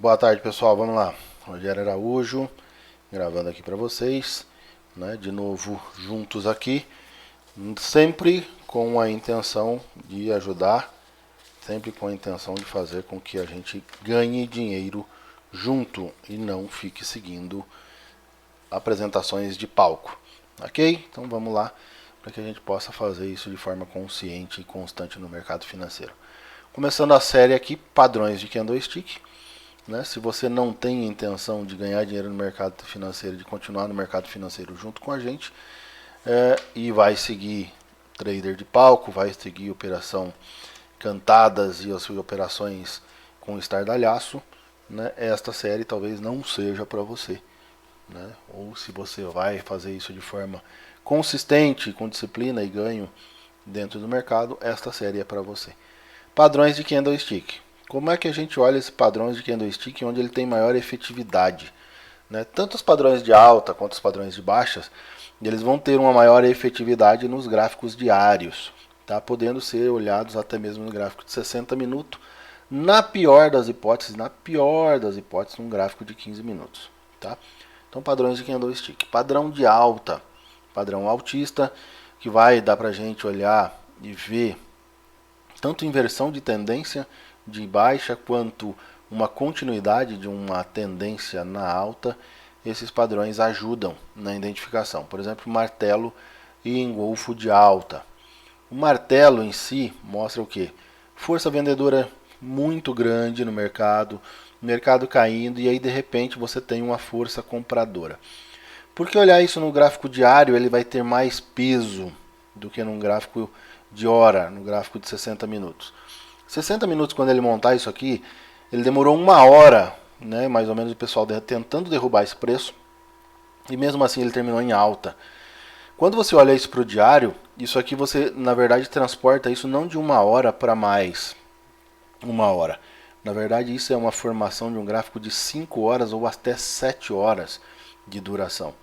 Boa tarde, pessoal. Vamos lá. Rogério Araújo, gravando aqui para vocês, né? De novo juntos aqui, sempre com a intenção de ajudar, sempre com a intenção de fazer com que a gente ganhe dinheiro junto e não fique seguindo apresentações de palco, ok? Então vamos lá para que a gente possa fazer isso de forma consciente e constante no mercado financeiro. Começando a série aqui, padrões de candlestick. Né? Se você não tem intenção de ganhar dinheiro no mercado financeiro, de continuar no mercado financeiro junto com a gente, e vai seguir trader de palco, vai seguir operação cantadas e as suas operações com estardalhaço, né? Esta série talvez não seja para você. Né? Ou se você vai fazer isso de forma consistente, com disciplina e ganho dentro do mercado, esta série é para você. Padrões de candlestick. Como é que a gente olha esses padrões de candlestick onde ele tem maior efetividade? Né? Tanto os padrões de alta quanto os padrões de baixas, eles vão ter uma maior efetividade nos gráficos diários, tá? Podendo ser olhados até mesmo no gráfico de 60 minutos, na pior das hipóteses, num gráfico de 15 minutos. Tá? Então, padrões de candlestick. Padrão de alta, padrão altista, que vai dar para a gente olhar e ver tanto inversão de tendência de baixa quanto uma continuidade de uma tendência na alta. Esses padrões ajudam na identificação. Por exemplo, martelo e engolfo de alta. O martelo em si mostra o quê? Força vendedora muito grande no mercado caindo, e aí de repente você tem uma força compradora. Por que olhar isso no gráfico diário? Ele vai ter mais peso do que num gráfico de hora, no gráfico de 60 minutos. 60 minutos, quando ele montar isso aqui, ele demorou uma hora, né, mais ou menos, o pessoal tentando derrubar esse preço, e mesmo assim ele terminou em alta. Quando você olha isso para o diário, isso aqui você, na verdade, transporta isso não de uma hora para mais uma hora. Na verdade, isso é uma formação de um gráfico de 5 horas ou até 7 horas de duração.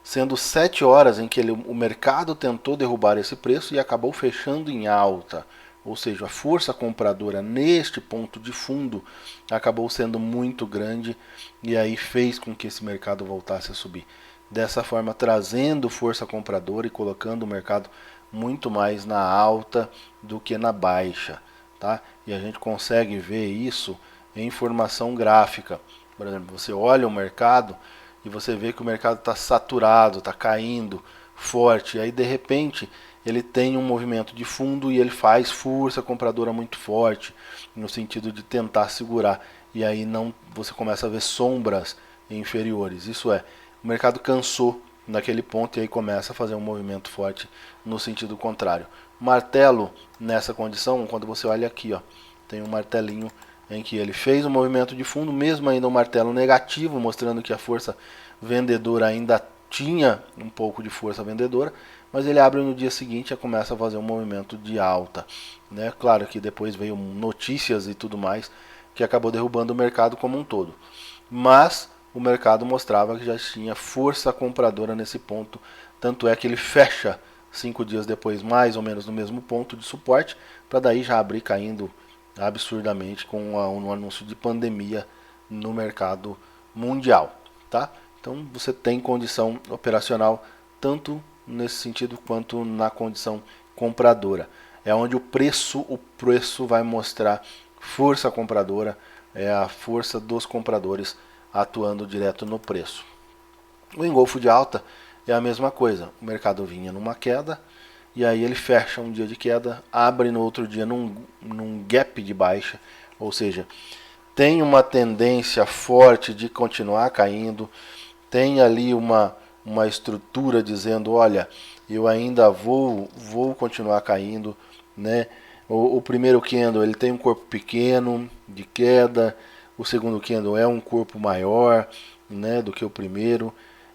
Sendo 7 horas em que o mercado tentou derrubar esse preço e acabou fechando em alta. Ou seja, a força compradora neste ponto de fundo acabou sendo muito grande e aí fez com que esse mercado voltasse a subir. Dessa forma, trazendo força compradora e colocando o mercado muito mais na alta do que na baixa. Tá? E a gente consegue ver isso em formação gráfica. Por exemplo, você olha o mercado e você vê que o mercado está saturado, está caindo forte, e aí de repente ele tem um movimento de fundo e ele faz força compradora muito forte, no sentido de tentar segurar, e aí não, você começa a ver sombras inferiores. Isso é, o mercado cansou naquele ponto e aí começa a fazer um movimento forte no sentido contrário. Martelo nessa condição, quando você olha aqui, ó, tem um martelinho em que ele fez um movimento de fundo, mesmo ainda um martelo negativo, mostrando que a força vendedora ainda tinha um pouco de força vendedora, mas ele abre no dia seguinte e começa a fazer um movimento de alta. Né? Claro que depois veio notícias e tudo mais, que acabou derrubando o mercado como um todo. Mas o mercado mostrava que já tinha força compradora nesse ponto, tanto é que ele fecha 5 dias depois, mais ou menos no mesmo ponto de suporte, para daí já abrir caindo absurdamente com um anúncio de pandemia no mercado mundial, tá? Então você tem condição operacional tanto nesse sentido quanto na condição compradora. É onde o preço vai mostrar força compradora, é a força dos compradores atuando direto no preço. O engolfo de alta é a mesma coisa. O mercado vinha numa queda, e aí ele fecha um dia de queda, abre no outro dia num gap de baixa, ou seja, tem uma tendência forte de continuar caindo, tem ali uma estrutura dizendo, olha, eu ainda vou continuar caindo, né? O primeiro candle ele tem um corpo pequeno de queda, o segundo candle é um corpo maior, né, do que o primeiro,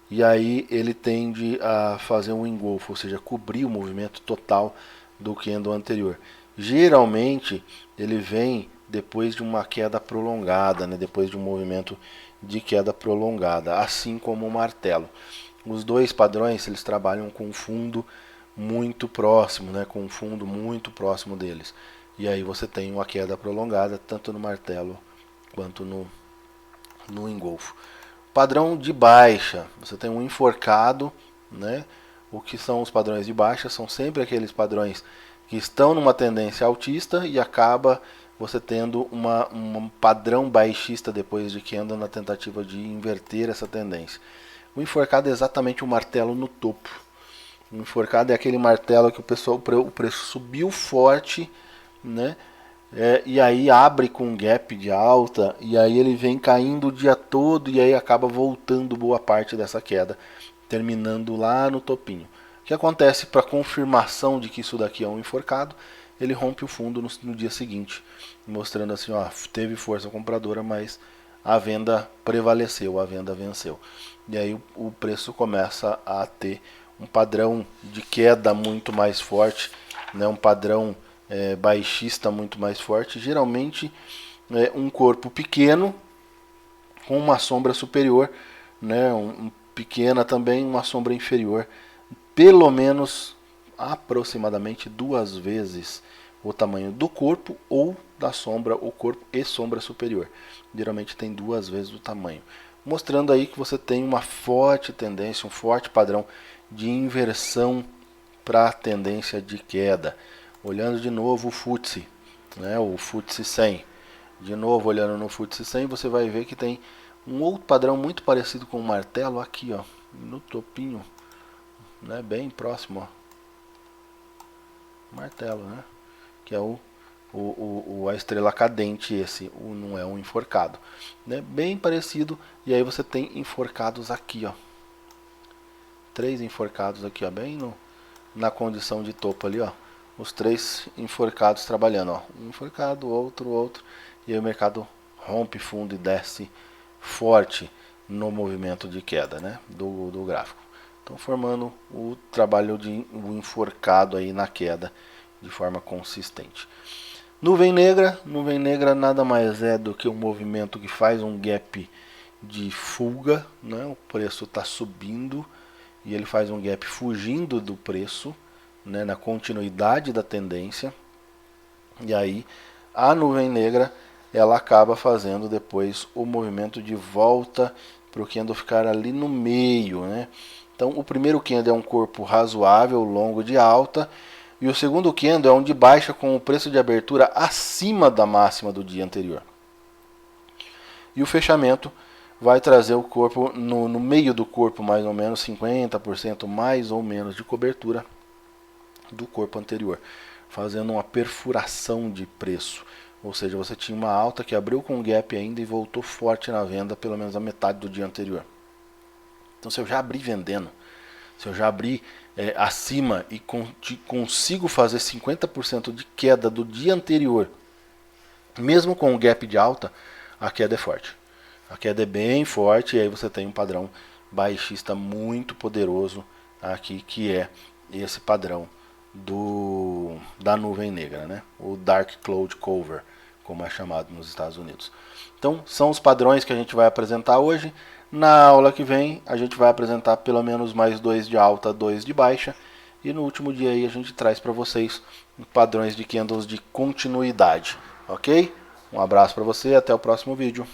e aí ele tende a fazer um engolfo, ou seja, cobrir o movimento total do candle anterior. Geralmente ele vem depois de uma queda prolongada, né, depois de um movimento de queda prolongada, assim como o martelo. Os dois padrões eles trabalham com um fundo muito próximo, né, com um fundo muito próximo deles. E aí você tem uma queda prolongada tanto no martelo quanto no engolfo. Padrão de baixa, você tem um enforcado, né? O que são os padrões de baixa? São sempre aqueles padrões que estão numa tendência altista e acaba você tendo um padrão baixista depois de que anda na tentativa de inverter essa tendência. O enforcado é exatamente o martelo no topo. O enforcado é aquele martelo que o preço subiu forte, né? E aí abre com um gap de alta, e aí ele vem caindo o dia todo, e aí acaba voltando boa parte dessa queda, terminando lá no topinho. O que acontece para confirmação de que isso daqui é um enforcado? Ele rompe o fundo no dia seguinte, mostrando assim, ó, teve força compradora, mas a venda prevaleceu, a venda venceu. E aí o preço começa a ter um padrão de queda muito mais forte, né, um padrão baixista muito mais forte, geralmente um corpo pequeno com uma sombra superior, né, pequena também, uma sombra inferior, pelo menos aproximadamente 2 vezes o tamanho do corpo ou da sombra, o corpo e sombra superior. Geralmente tem 2 vezes o tamanho, mostrando aí que você tem uma forte tendência, um forte padrão de inversão para a tendência de queda. Olhando de novo o FTSE, né, o FTSE 100. De novo, olhando no FTSE 100, você vai ver que tem um outro padrão muito parecido com o martelo aqui, ó, no topinho, né, bem próximo, ó. Martelo, né, que é a estrela cadente, esse, não é um enforcado, né, bem parecido. E aí você tem enforcados aqui, ó, 3 enforcados aqui, ó, bem na condição de topo ali, ó. Os 3 enforcados trabalhando, ó. Um enforcado, outro, e aí o mercado rompe fundo e desce forte no movimento de queda, né, do gráfico. Então formando o trabalho de um enforcado aí na queda de forma consistente. Nuvem negra nada mais é do que um movimento que faz um gap de fuga, né, o preço está subindo e ele faz um gap fugindo do preço, né, na continuidade da tendência, e aí a nuvem negra ela acaba fazendo depois o movimento de volta para o candle ficar ali no meio, né? Então o primeiro candle é um corpo razoável, longo de alta, e o segundo candle é um de baixa com o preço de abertura acima da máxima do dia anterior. E o fechamento vai trazer o corpo no meio do corpo, mais ou menos 50% mais ou menos de cobertura do corpo anterior, fazendo uma perfuração de preço. Ou seja, você tinha uma alta que abriu com gap ainda e voltou forte na venda, pelo menos a metade do dia anterior. Então, se eu já abri vendendo, se eu já abri acima e consigo fazer 50% de queda do dia anterior, mesmo com o gap de alta, a queda é forte. A queda é bem forte e aí você tem um padrão baixista muito poderoso aqui, que é esse padrão da nuvem negra, né? O Dark Cloud Cover, como é chamado nos Estados Unidos. Então, são os padrões que a gente vai apresentar hoje. Na aula que vem, a gente vai apresentar pelo menos mais 2 de alta, 2 de baixa. E no último dia aí a gente traz para vocês padrões de candles de continuidade, ok? Um abraço para você e até o próximo vídeo.